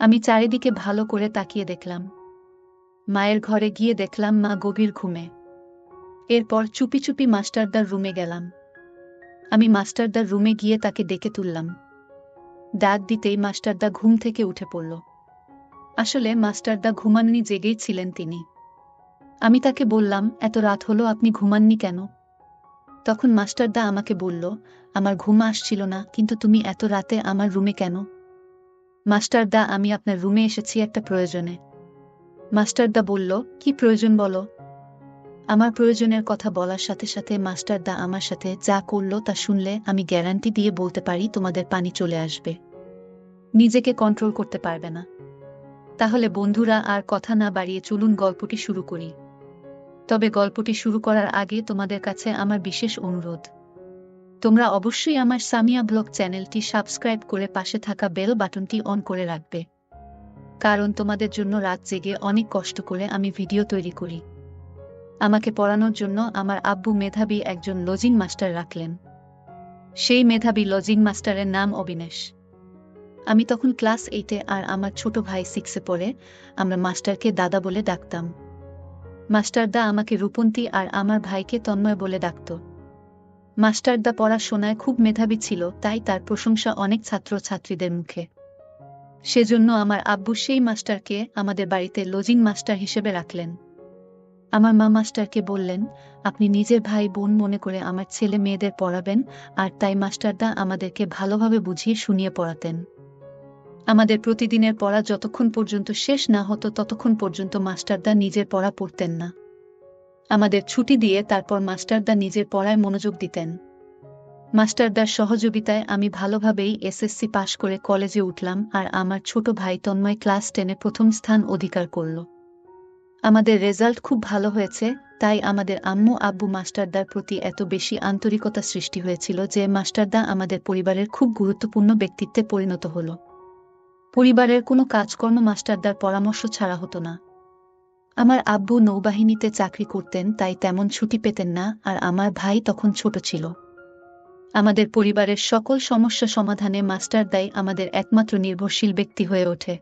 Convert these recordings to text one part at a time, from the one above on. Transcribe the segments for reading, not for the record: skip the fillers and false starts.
আমি চারিদিকে ভালো করে তাকিয়ে দেখলাম। মায়ের ঘরে গিয়ে দেখলাম মা গভীর ঘুমে। এরপর চুপি চুপি মাস্টারদার রুমে গেলাম। আমি মাস্টারদার রুমে গিয়ে তাকে ডেকে তুললাম। ডাক দিতেই মাস্টারদা ঘুম থেকে উঠে পড়ল। আসলে মাস্টারদা ঘুমাননি, জেগেই ছিলেন তিনি। আমি তাকে বললাম, এত রাত হলো, আপনি ঘুমাননি কেন? তখন মাস্টারদা আমাকে বলল, আমার ঘুম আসছিল না, কিন্তু তুমি এত রাতে আমার রুমে কেন? মাস্টারদা, আমি আপনার রুমে এসেছি একটা প্রয়োজনে। মাস্টারদা বলল, কি প্রয়োজন বলো? আমার প্রয়োজনের কথা বলার সাথে সাথে মাস্টারদা আমার সাথে যা করল তা শুনলে আমি গ্যারান্টি দিয়ে বলতে পারি তোমাদের পানি চলে আসবে। নিজেকে কন্ট্রোল করতে পারবে না। তাহলে বন্ধুরা, আর কথা না বাড়িয়ে চলুন গল্পটি শুরু করি। তবে গল্পটি শুরু করার আগে তোমাদের কাছে আমার বিশেষ অনুরোধ, তোমরা অবশ্যই আমার সামিয়া ব্লগ চ্যানেলটি সাবস্ক্রাইব করে পাশে থাকা বেল বাটনটি অন করে রাখবে। কারণ তোমাদের জন্য রাত জেগে অনেক কষ্ট করে আমি ভিডিও তৈরি করি। আমাকে পড়ানোর জন্য আমার আব্বু মেধাবী একজন লজিং মাস্টার রাখলেন। সেই মেধাবী লজিং মাস্টারের নাম অবিনেশ। আমি তখন ক্লাস 8-এ আর আমার ছোট ভাই 6-এ পড়ে। আমরা মাস্টারকে দাদা বলে ডাকতাম। মাস্টারদা আমাকে রূপন্তী আর আমার ভাইকে তন্ময় বলে ডাকত। মাস্টারদা পড়াশোনায় খুব মেধাবী ছিল, তাই তার প্রশংসা অনেক ছাত্র ছাত্রীদের মুখে। সেজন্য আমার আব্বু সেই মাস্টারকে আমাদের বাড়িতে লজিং মাস্টার হিসেবে রাখলেন। আমার মা মাস্টারকে বললেন, আপনি নিজের ভাই বোন মনে করে আমার ছেলে মেয়েদের পড়াবেন, আর তাই মাস্টারদা আমাদেরকে ভালোভাবে বুঝিয়ে শুনিয়ে পড়াতেন। আমাদের প্রতিদিনের পড়া যতক্ষণ পর্যন্ত শেষ না হতো ততক্ষণ পর্যন্ত মাস্টারদা নিজের পড়া পড়তেন না। আমাদের ছুটি দিয়ে তারপর মাস্টারদা নিজের পড়ায় মনোযোগ দিতেন। মাস্টারদার সহযোগিতায় আমি ভালোভাবেই এসএসসি পাশ করে কলেজে উঠলাম, আর আমার ছোট ভাই তন্ময় ক্লাস 10-এ প্রথম স্থান অধিকার করল। আমাদের রেজাল্ট খুব ভালো হয়েছে, তাই আমাদের আম্মু আব্বু মাস্টারদার প্রতি এত বেশি আন্তরিকতা সৃষ্টি হয়েছিল যে মাস্টারদা আমাদের পরিবারের খুব গুরুত্বপূর্ণ ব্যক্তিত্বে পরিণত হল। পরিবারের কোনো কাজকর্ম মাস্টারদার পরামর্শ ছাড়া হতো না। আমার আব্বু নৌবাহিনীতে চাকরি করতেন, তাই তেমন ছুটি পেতেন না, আর আমার ভাই তখন ছোট ছিল। আমাদের পরিবারের সকল সমস্যা সমাধানে মাস্টারদাই আমাদের একমাত্র নির্ভরশীল ব্যক্তি হয়ে ওঠে।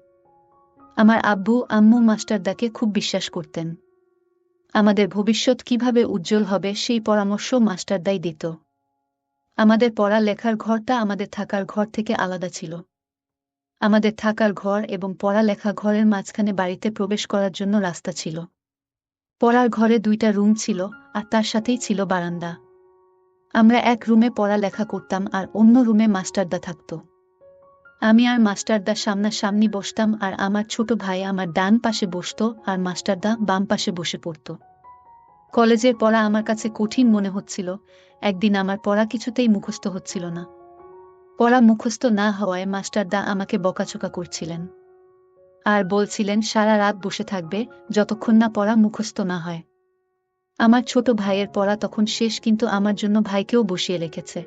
আমার আব্বু আম্মু মাস্টারদাকে খুব বিশ্বাস করতেন। আমাদের ভবিষ্যৎ কিভাবে উজ্জ্বল হবে সেই পরামর্শ মাস্টারদাই দিত। আমাদের পড়া লেখার ঘরটা আমাদের থাকার ঘর থেকে আলাদা ছিল। আমাদের থাকার ঘর এবং পড়ালেখা ঘরের মাঝখানে বাড়িতে প্রবেশ করার জন্য রাস্তা ছিল। পড়ার ঘরে 2টা রুম ছিল, আর তার সাথেই ছিল বারান্দা। আমরা এক রুমে পড়ালেখা করতাম আর অন্য রুমে মাস্টারদা থাকত। আমি আর মাস্টারদা সামনাসামনি বসতাম, আর আমার ছোট ভাই আমার ডান পাশে বসত আর মাস্টারদা বাম পাশে বসে পড়ত। কলেজের পড়া আমার কাছে কঠিন মনে হচ্ছিল। একদিন আমার পড়া কিছুতেই মুখস্থ হচ্ছিল না। পড়া মুখস্থ না হওয়ায় মাস্টারদা আমাকে বকাঝকা করছিলেন আর বলছিলেন সারা রাত বসে থাকবে যতক্ষণ না পড়া মুখস্থ না হয়। আমার ছোট ভাইয়ের পড়া তখন শেষ, কিন্তু আমার জন্য ভাইকেও বসিয়ে রেখেছে।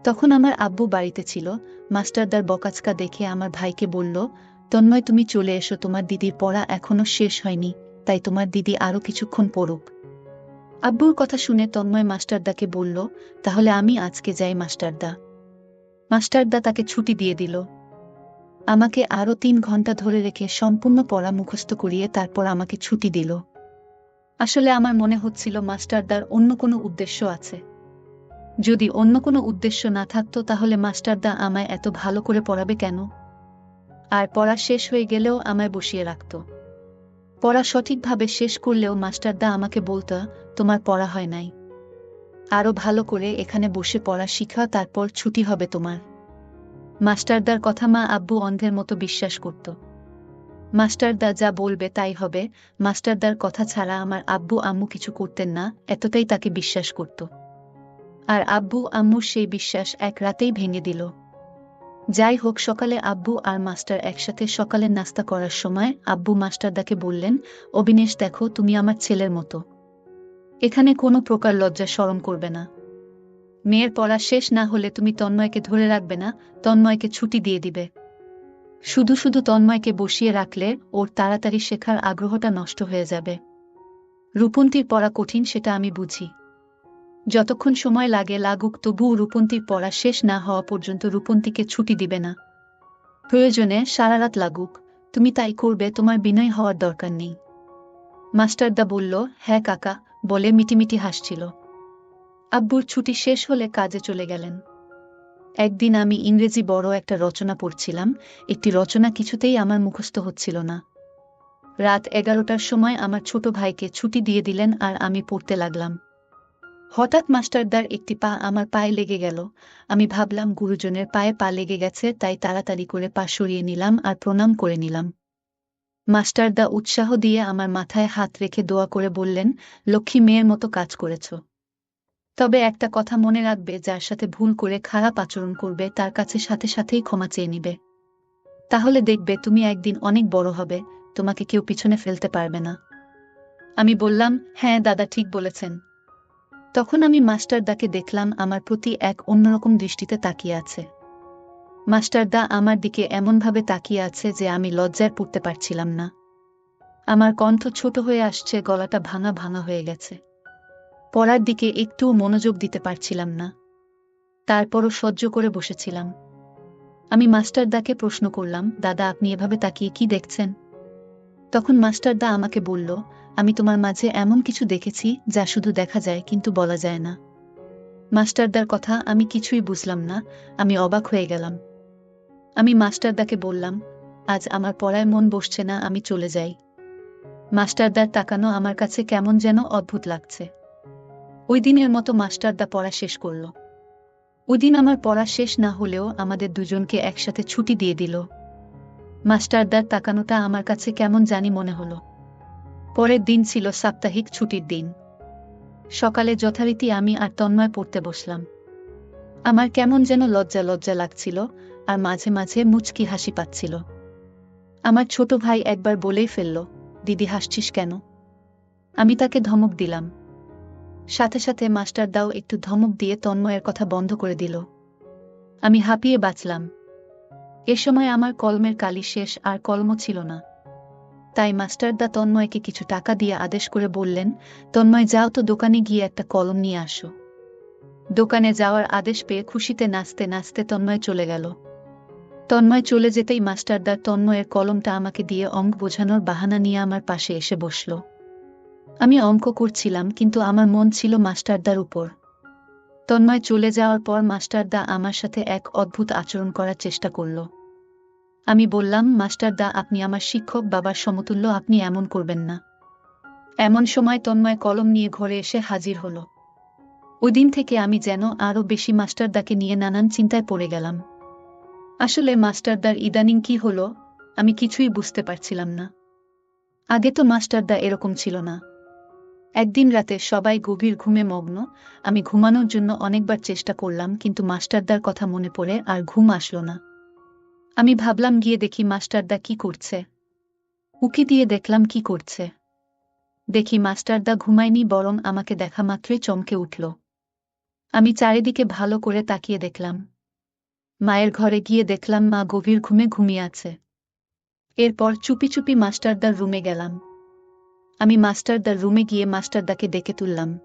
তখন আমার আব্বু বাড়িতে ছিল। মাস্টারদার বকাঝকা দেখে আমার ভাইকে বলল, তন্ময় তুমি চলে এসো, তোমার দিদির পড়া এখনো শেষ হয়নি, তাই তোমার দিদি আরো কিছুক্ষণ পড়ুক। আব্বুর কথা শুনে তন্ময় মাস্টারদাকে বলল, তাহলে আমি আজকে যাই মাস্টারদা। মাস্টারদা তাকে ছুটি দিয়ে দিল। আমাকে আরো 3 ঘন্টা ধরে রেখে সম্পূর্ণ পড়া মুখস্থ করিয়ে তারপর আমাকে ছুটি দিল। আসলে আমার মনে হচ্ছিল মাস্টারদার অন্য কোনো উদ্দেশ্য আছে। যদি অন্য কোনো উদ্দেশ্য না থাকতো তাহলে মাস্টারদা আমায় এত ভালো করে পড়াবে কেন? আর পড়া শেষ হয়ে গেলেও আমায় বসিয়ে রাখত। পড়া সঠিকভাবে শেষ করলেও মাস্টারদা আমাকে বলতো, তোমার পড়া হয় নাই, আরো ভালো করে এখানে বসে পড়া শিখা, তারপর ছুটি হবে তোমার। মাস্টারদার কথা মা আব্বু অন্ধের মতো বিশ্বাস করত। মাস্টারদা যা বলবে তাই হবে, মাস্টারদার কথা ছাড়া আমার আব্বু আম্মু কিছু করতেন না, এতটাই তাকে বিশ্বাস করত। আর আব্বু আম্মুর সেই বিশ্বাস এক রাতেই ভেঙে দিল। যাই হোক, সকালে আব্বু আর মাস্টার একসাথে সকালের নাস্তা করার সময় আব্বু মাস্টারদাকে বললেন, অবিনেশ দেখো, তুমি আমার ছেলের মতো, এখানে কোনো প্রকার লজ্জা শরম করবে না। মেয়ের পড়া শেষ না হলে তুমি তন্ময়কে ধরে রাখবে না, তন্ময়কে ছুটি দিয়ে দিবে। শুধু শুধু তন্ময়কে বসিয়ে রাখলে ওর তাড়াতাড়ি শেখার আগ্রহটা নষ্ট হয়ে যাবে। রূপন্তীর পড়া কঠিন, সেটা আমি বুঝি। যতক্ষণ সময় লাগে লাগুক, তবুও রূপন্তীর পড়া শেষ না হওয়া পর্যন্ত রূপন্তীকে ছুটি দিবে না। প্রয়োজনে সারা রাত লাগুক, তুমি তাই করবে, তোমার বিনয় হওয়ার দরকার নেই। মাস্টারদা বলল, হ্যাঁ কাকা, বলে মিটিমিটি হাসছিল। আব্বুর ছুটি শেষ হলে কাজে চলে গেলেন। একদিন আমি ইংরেজি বড় একটা রচনা পড়ছিলাম, একটি রচনা কিছুতেই আমার মুখস্থ হচ্ছিল না। রাত 11টার সময় আমার ছোট ভাইকে ছুটি দিয়ে দিলেন আর আমি পড়তে লাগলাম। হঠাৎ মাস্টারদার একটি পা আমার পায়ে লেগে গেল। আমি ভাবলাম গুরুজনের পায়ে পা লেগে গেছে, তাই তাড়াতাড়ি করে পা সরিয়ে নিলাম আর প্রণাম করে নিলাম। মাস্টারদা উৎসাহ দিয়ে আমার মাথায় হাত রেখে দোয়া করে বললেন, লক্ষ্মী মেয়ের মতো কাজ করেছ। তবে একটা কথা মনে রাখবে, যার সাথে ভুল করে খারাপ আচরণ করবে তার কাছে সাথে সাথেই ক্ষমা চেয়ে নিবে। তাহলে দেখবে তুমি একদিন অনেক বড় হবে, তোমাকে কেউ পিছনে ফেলতে পারবে না। আমি বললাম, হ্যাঁ দাদা, ঠিক বলেছেন। তখন আমি মাস্টারদাকে দেখলাম আমার প্রতি এক অন্যরকম দৃষ্টিতে তাকিয়ে আছে। মাস্টারদা আমার দিকে এমনভাবে তাকিয়ে আছে যে আমি লজ্জায় পড়তে পারছিলাম না। আমার কণ্ঠ ছোট হয়ে আসছে, গলাটা ভাঙা ভাঙা হয়ে গেছে। পড়ার দিকে একটুও মনোযোগ দিতে পারছিলাম না। তারপরও সহ্য করে বসেছিলাম। আমি মাস্টারদাকে প্রশ্ন করলাম, দাদা আপনি এভাবে তাকিয়ে কি দেখছেন? তখন মাস্টারদা আমাকে বলল, আমি তোমার মাঝে এমন কিছু দেখেছি যা শুধু দেখা যায় কিন্তু বলা যায় না। মাস্টারদার কথা আমি কিছুই বুঝলাম না, আমি অবাক হয়ে গেলাম। আমি মাস্টারদাকে বললাম, আজ আমার পড়ায় মন বসছে না, আমি চলে যাই। মাস্টারদার তাকানো আমার কাছে কেমন যেন অদ্ভুত লাগছে। ওই দিনের মতো মাস্টারদা পড়া শেষ করল। ওই দিন আমার পড়া শেষ না হলেও আমাদের দুজনকে একসাথে ছুটি দিয়ে দিল। মাস্টারদার তাকানোটা আমার কাছে কেমন জানি মনে হলো। পরের দিন ছিল সাপ্তাহিক ছুটির দিন। সকালে যথারীতি আমি আর তন্ময় পড়তে বসলাম। আমার কেমন যেন লজ্জা লজ্জা লাগছিল আর মাঝে মাঝে মুচকি হাসি পাচ্ছিল। আমার ছোট ভাই একবার বলেই ফেলল, দিদি হাসছিস কেন? আমি তাকে ধমক দিলাম। সাথে সাথে মাস্টারদাও একটু ধমক দিয়ে তন্ময়ের কথা বন্ধ করে দিল। আমি হাঁপিয়ে বাঁচলাম। এ সময় আমার কলমের কালি শেষ আর কলমও ছিল না। তাই মাস্টারদা তন্ময়কে কিছু টাকা দিয়ে আদেশ করে বললেন, তন্ময় যাও তো দোকানে গিয়ে একটা কলম নিয়ে আসো। দোকানে যাওয়ার আদেশ পেয়ে খুশিতে নাচতে নাচতে তন্ময় চলে গেল। তন্ময় চলে যেতেই মাস্টারদার তন্ময়ের কলমটা আমাকে দিয়ে অঙ্ক বোঝানোর বাহানা নিয়ে আমার পাশে এসে বসল। আমি অঙ্ক করছিলাম কিন্তু আমার মন ছিল মাস্টারদার উপর। তন্ময় চলে যাওয়ার পর মাস্টারদা আমার সাথে এক অদ্ভুত আচরণ করার চেষ্টা করল। আমি বললাম, মাস্টারদা আপনি আমার শিক্ষক বাবার সমতুল্য, আপনি এমন করবেন না। এমন সময় তন্ময় কলম নিয়ে ঘরে এসে হাজির হল। ওই দিন থেকে আমি যেন আরও বেশি মাস্টারদাকে নিয়ে নানান চিন্তায় পড়ে গেলাম। আসলে মাস্টারদার ইদানিং কি হলো আমি কিছুই বুঝতে পারছিলাম না। আগে তো মাস্টারদা এরকম ছিল না। একদিন রাতে সবাই গভীর ঘুমে মগ্ন, আমি ঘুমানোর জন্য অনেকবার চেষ্টা করলাম কিন্তু মাস্টারদার কথা মনে পড়ে আর ঘুম আসলো না। আমি ভাবলাম গিয়ে দেখি মাস্টারদা কি করছে। উকি দিয়ে দেখলাম কি করছে। দেখি মাস্টারদা ঘুমায়নি, বরং আমাকে দেখা মাত্রই চমকে উঠল। আমি চারিদিকে ভালো করে তাকিয়ে দেখলাম। মায়ের ঘরে গিয়ে দেখলাম মা গভীর ঘুমে ঘুমিয়ে আছে। এরপর চুপি চুপি মাস্টারদার রুমে গেলাম। আমি মাস্টারদার রুমে গিয়ে মাস্টারদাকে ডেকে তুললাম।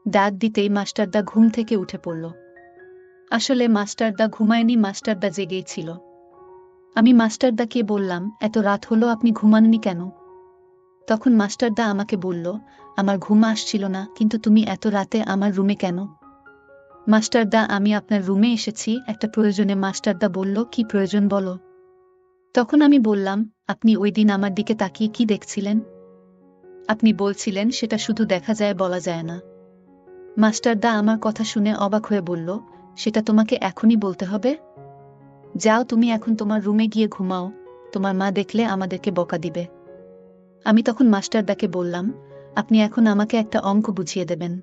ডাক দিতেই মাস্টারদা ঘুম থেকে উঠে পড়ল। আসলে মাস্টারদা ঘুমায়নি, মাস্টারদা জেগেই ছিল। আমি মাস্টারদাকে বললাম, এত রাত হলো আপনি ঘুমাননি কেন? তখন মাস্টারদা আমাকে বলল, আমার ঘুম আসছিল না, কিন্তু তুমি এত রাতে আমার রুমে কেন? মাস্টারদা আমি আপনার রুমে এসেছি একটা প্রয়োজনে। মাস্টারদা বলল, কি প্রয়োজন বলো। তখন আমি বললাম, আপনি ওই দিন আমার দিকে তাকিয়ে কি দেখছিলেন? আপনি বলছিলেন সেটা শুধু দেখা যায় বলা যায় না। মাস্টারদা আমার কথা শুনে অবাক হয়ে বলল, সেটা তোমাকে এখনই বলতে হবে? যাও তুমি এখন তোমার রুমে গিয়ে ঘুমাও, তোমার মা দেখলে আমাদেরকে বকা দিবে। আমি তখন মাস্টারদাকে বললাম, আপনি এখন আমাকে একটা অঙ্ক বুঝিয়ে দেবেন।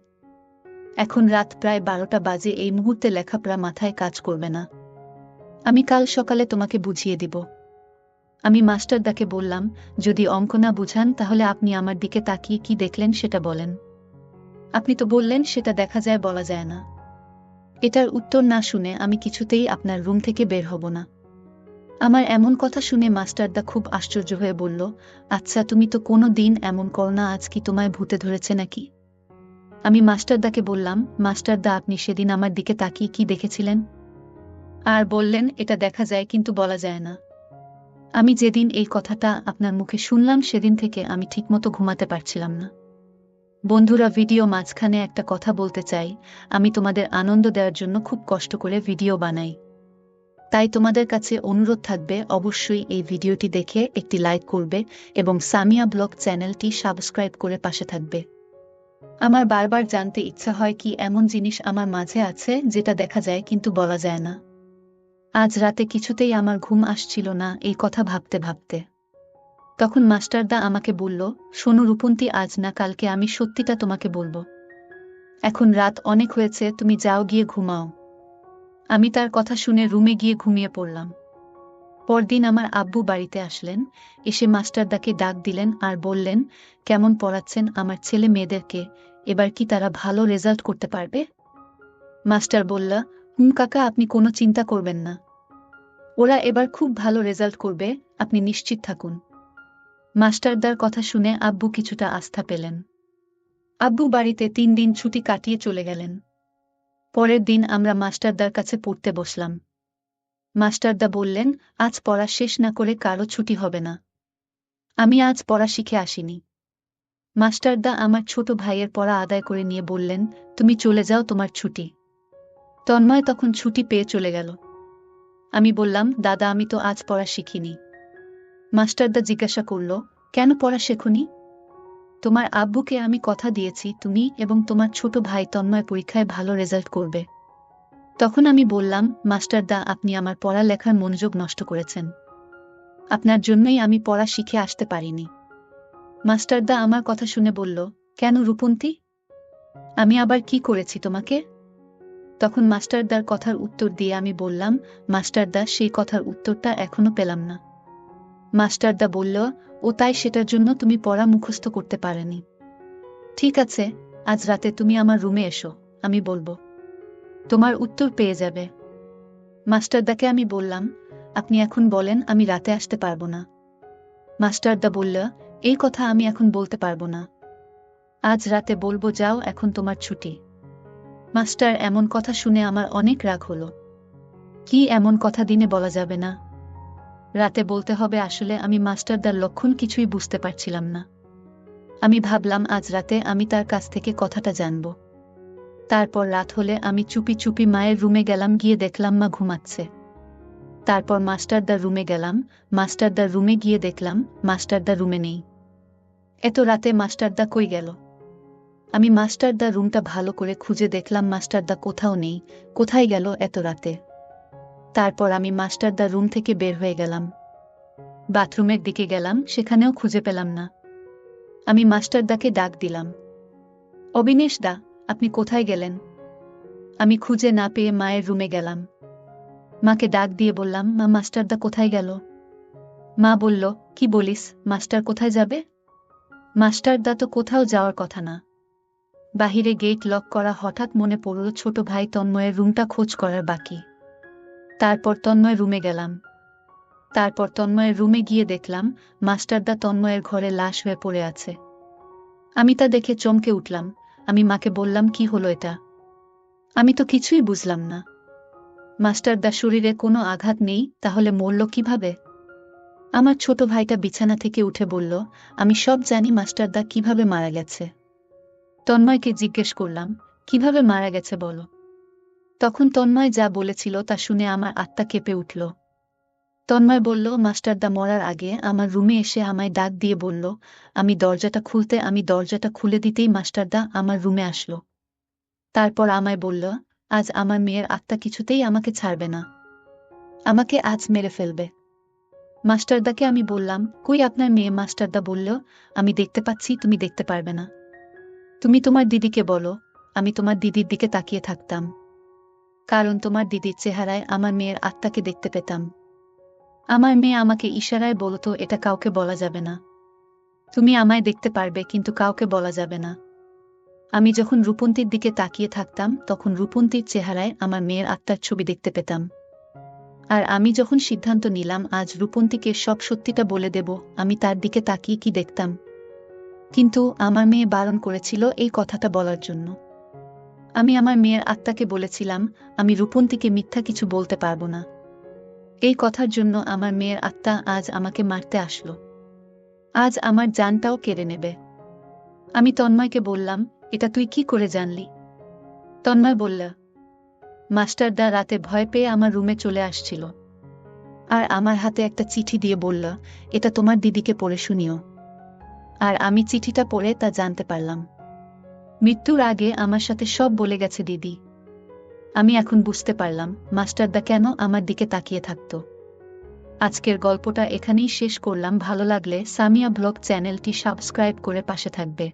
এখন রাত প্রায় 12টা বাজে, এই মুহূর্তে লেখাপড়া মাথায় কাজ করবে না। আমি কাল সকালে তোমাকে বুঝিয়ে দিব। আমি মাস্টারদাকে বললাম, যদি অঙ্ক না বুঝান তাহলে আপনি আমার দিকে তাকিয়ে কি দেখলেন সেটা বলেন। আপনি তো বললেন সেটা দেখা যায় বলা যায় না। এটার উত্তর না শুনে আমি কিছুতেই আপনার রুম থেকে বের হব না। আমার এমন কথা শুনে মাস্টারদা খুব আশ্চর্য হয়ে বলল, আচ্ছা তুমি তো কোনো দিন এমন করো না, আজ কি তোমায় ভূতে ধরেছে নাকি? আমি মাস্টারদাকে বললাম, মাস্টারদা আপনি সেদিন আমার দিকে তাকিয়ে কি দেখেছিলেন? আর বললেন, এটা দেখা যায় কিন্তু বলা যায় না। আমি যেদিন এই কথাটা আপনার মুখে শুনলাম সেদিন থেকে আমি ঠিকমতো ঘুমাতে পারছিলাম না। বন্ধুরা, ভিডিও মাঝখানে একটা কথা বলতে চাই। আমি তোমাদের আনন্দ দেওয়ার জন্য খুব কষ্ট করে ভিডিও বানাই। তাই তোমাদের কাছে অনুরোধ থাকবে, অবশ্যই এই ভিডিওটি দেখে একটি লাইক করবে এবং সামিয়া ব্লগ চ্যানেলটি সাবস্ক্রাইব করে পাশে থাকবে। আমার বারবার জানতে ইচ্ছা হয় কি এমন জিনিস আমার মাঝে আছে যেটা দেখা যায় কিন্তু বলা যায় না। আজ রাতে কিছুতেই আমার ঘুম আসছিল না এই কথা ভাবতে ভাবতে। তখন মাস্টারদা আমাকে বলল, শোনো রূপন্তী, আজ না কালকে আমি সত্যিটা তোমাকে বলবো। এখন রাত অনেক হয়েছে, তুমি যাও গিয়ে ঘুমাও। আমি তার কথা শুনে রুমে গিয়ে ঘুমিয়ে পড়লাম। পরদিন আমার আব্বু বাড়িতে আসলেন, এসে মাস্টারদাকে ডাক দিলেন আর বললেন, কেমন পড়াচ্ছেন আমার ছেলে মেয়েদেরকে, এবার কি তারা ভালো রেজাল্ট করতে পারবে? মাস্টার বলল, কাকা, আপনি কোনো চিন্তা করবেন না, ওরা এবার খুব ভালো রেজাল্ট করবে, আপনি নিশ্চিত থাকুন। মাস্টারদার কথা শুনে আব্বু কিছুটা আস্থা পেলেন। আব্বু বাড়িতে 3 দিন ছুটি কাটিয়ে চলে গেলেন। পরের দিন আমরা মাস্টারদার কাছে পড়তে বসলাম। মাস্টারদা বললেন, আজ পড়া শেষ না করে কারো ছুটি হবে না। আমি আজ পড়া শিখে আসিনি। মাস্টারদা আমার ছোট ভাইয়ের পড়া আদায় করে নিয়ে বললেন, তুমি চলে যাও, তোমার ছুটি। তন্ময় তখন ছুটি পেয়ে চলে গেল। আমি বললাম, দাদা, আমি তো আজ পড়া শিখিনি। মাস্টারদা জিজ্ঞাসা করল, কেন পড়া শেখনি? তোমার আব্বুকে আমি কথা দিয়েছি তুমি এবং তোমার ছোট ভাই তন্ময় পরীক্ষায় ভালো রেজাল্ট করবে। তখন আমি বললাম, মাস্টারদা, আপনি আমার পড়ালেখার মনোযোগ নষ্ট করেছেন। আপনার জন্যই আমি পড়া শিখে আসতে পারিনি। মাস্টারদা আমার কথা শুনে বলল, কেন রূপন্তী, আমি আবার কি করেছি তোমাকে? তখন মাস্টারদার কথার উত্তর দিয়ে আমি বললাম, মাস্টারদা, সেই কথার উত্তরটা এখনো পেলাম না। মাস্টারদা বলল, ও তাই, সেটার জন্য তুমি পড়া মুখস্থ করতে পারেনি। ঠিক আছে, আজ রাতে তুমি আমার রুমে এসো, আমি বলবো, তোমার উত্তর পেয়ে যাবে। মাস্টারদাকে আমি বললাম, আপনি এখন বলেন, আমি রাতে আসতে পারবো না। মাস্টারদা বলল, এই কথা আমি এখন বলতে পারবো না, আজ রাতে বলবো, যাও, এখন তোমার ছুটি। মাস্টার এমন কথা শুনে আমার অনেক রাগ হলো। কি এমন কথা দিনে বলা যাবে না, রাতে বলতে হবে? আসলে আমি মাস্টারদার লক্ষণ কিছুই বুঝতে পারছিলাম না। আমি ভাবলাম আজ রাতে আমি তার কাছ থেকে কথাটা জানব। তারপর রাত হলে আমি চুপি চুপি মায়ের রুমে গেলাম, গিয়ে দেখলাম মা ঘুমাচ্ছে। তারপর মাস্টারদার রুমে গেলাম, মাস্টারদার রুমে গিয়ে দেখলাম মাস্টারদা রুমে নেই। এত রাতে মাস্টারদা কই গেল? আমি মাস্টারদার রুমটা ভালো করে খুঁজে দেখলাম মাস্টারদা কোথাও নেই। কোথায় গেল এত রাতে? তারপর আমি মাস্টারদার রুম থেকে বের হয়ে গেলাম, বাথরুমের দিকে গেলাম, সেখানেও খুঁজে পেলাম না। আমি মাস্টারদাকে ডাক দিলাম, অবিনেশ দা, আপনি কোথায় গেলেন? আমি খুঁজে না পেয়ে মায়ের রুমে গেলাম। মাকে ডাক দিয়ে বললাম, মা, মাস্টারদা কোথায় গেল? মা বলল, কি বলিস, মাস্টার কোথায় যাবে? মাস্টারদা তো কোথাও যাওয়ার কথা না। বাহিরে গেট লক করা। হঠাৎ মনে পড়ল ছোট ভাই তন্ময়ের রুমটা খোঁজ করার বাকি। তারপর তন্ময় রুমে গেলাম। তারপর তন্ময়ের রুমে গিয়ে দেখলাম মাস্টারদা তন্ময়ের ঘরে লাশ হয়ে পড়ে আছে। আমি তা দেখে চমকে উঠলাম। আমি মাকে বললাম, কি হলো এটা? আমি তো কিছুই বুঝলাম না। মাস্টারদা শরীরে কোনো আঘাত নেই, তাহলে মরল কিভাবে? আমার ছোট ভাইটা বিছানা থেকে উঠে বলল, আমি সব জানি মাস্টারদা কিভাবে মারা গেছে। তন্ময়কে জিজ্ঞেস করলাম, কিভাবে মারা গেছে বলো? তখন তন্ময় যা বলেছিল তা শুনে আমার আত্মা কেঁপে উঠল। তন্ময় বলল, মাস্টারদা মরার আগে আমার রুমে এসে আমায় ডাক দিয়ে বলল আমি দরজাটা খুলে দিতেই মাস্টারদা আমার রুমে আসলো। তারপর আমায় বলল, আজ আমার মেয়ের আত্মা কিছুতেই আমাকে ছাড়বে না, আমাকে আজ মেরে ফেলবে। মাস্টারদাকে আমি বললাম, কই আপনার মেয়ে? মাস্টারদা বলল, আমি দেখতে পাচ্ছি, তুমি দেখতে পারবে না। তুমি তোমার দিদিকে বলো। আমি তোমার দিদির দিকে তাকিয়ে থাকতাম, কারণ তোমার দিদির চেহারায় আমার মেয়ের আত্মাকে দেখতে পেতাম। আমার মেয়ে আমাকে ইশারায় বলতো, এটা কাউকে বলা যাবে না, তুমি আমায় দেখতে পারবে কিন্তু কাউকে বলা যাবে না। আমি যখন রূপন্তীর দিকে তাকিয়ে থাকতাম তখন রূপন্তীর চেহারায় আমার মেয়ের আত্মার ছবি দেখতে পেতাম। আর আমি যখন সিদ্ধান্ত নিলাম আজ রূপন্তীকে সব সত্যিটা বলে দেব, আমি তার দিকে তাকিয়ে কি দেখতাম? কিন্তু আমার মেয়ে বারণ করেছিল এই কথাটা বলার জন্য। আমি আমার মেয়ের আত্মাকে বলেছিলাম, আমি রূপন্তীকে মিথ্যা কিছু বলতে পারবো না। এই কথার জন্য আমার মেয়ের আত্মা আজ আমাকে মারতে আসলো। আজ আমার জানটাও কেড়ে নেবে। আমি তন্ময়কে বললাম, এটা তুই কি করে জানলি? তন্ময় বলল, মাস্টারদা রাতে ভয় পেয়ে আমার রুমে চলে আসছিল, আর আমার হাতে একটা চিঠি দিয়ে বলল, এটা তোমার দিদিকে পড়ে শুনিও। আর আমি চিঠিটা পড়ে তা জানতে পারলাম। মৃত্যুর আগে আমার সাথে সব বলে গেছে দিদি। আমি এখন বুঝতে পারলাম মাস্টারদা কেন আমার দিকে তাকিয়ে থাকতো। আজকের গল্পটা এখানেই শেষ করলাম। ভালো লাগলে সামিয়া ব্লগ চ্যানেলটি সাবস্ক্রাইব করে পাশে থাকবে।